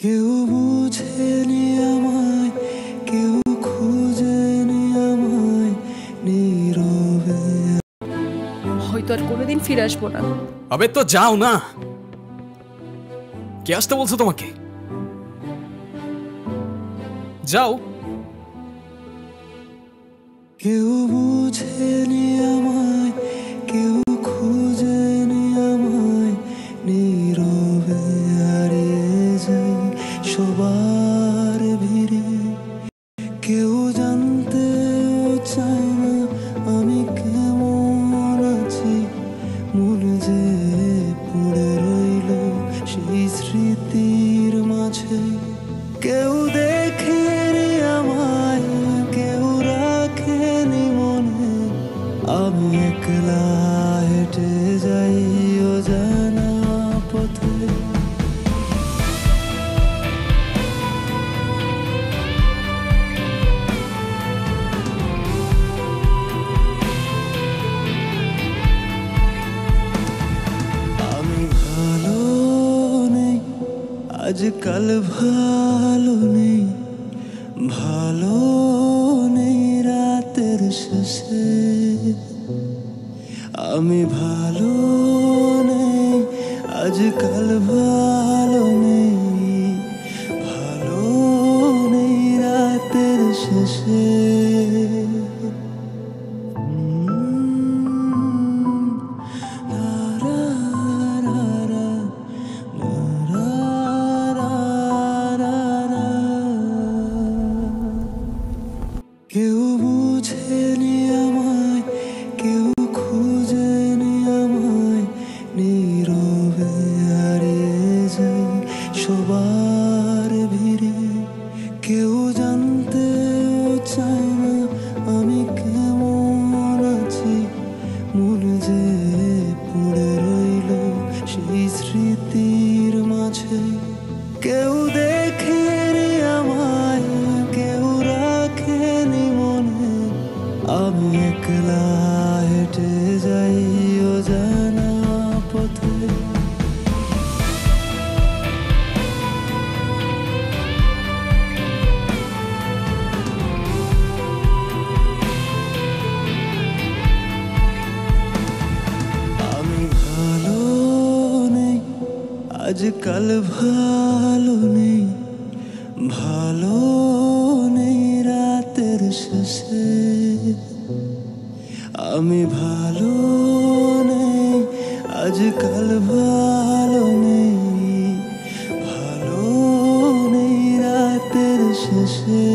কেউ বুঝেনি আমায়, কেউ খুঁজেনি আমায়, নীরবে। হয়তো আর কোনোদিন ফিরে আসবো না। আবে তো যাও না, কে আসতে বলছো তোমাকে? যাও। কেউ বুঝেনি আমায়, কেউ খুঁজেনি আমায়, নীরবে হারিয়ে যাই সবার ভিড়ে। কেউ জানতেও চায় না আমি কেমন আছি, মন যে পড়ে রইল সেই স্মৃতির মাঝে। কেউ দেখেনি আমায়, কেউ রাখেনি মনে, আমি একলা হেঁটে যাই অজানা পথে। আমি ভালো নেই, আজকাল ভালো নেই, ভালো নেই রাতের শেষে। আমি ভালো নেই, আজকাল ভালো নেই, ভালো নেই রাতের শেষে। কেউ বুঝেনি আমায়, কেউ খুঁজেনি আমায়, নীরবে হারিয়ে যাই সবার ভিড়ে। কেউ জানতেও চায় না আমি কেমন আছি, মন যে পড়ে রইল সেই স্মৃতির মাঝে। কেউ দেখেনি আমায়, কেউ রাখেনি মনে, আমি একলা হেঁটে যাই অজানা পথে। আমি ভালো নেই, আজকাল ভালো নেই, ভালো নেই রাতের শেষে। আমি ভালো নেই, আজকাল ভালো নেই, ভালো নেই রাতের শেষে।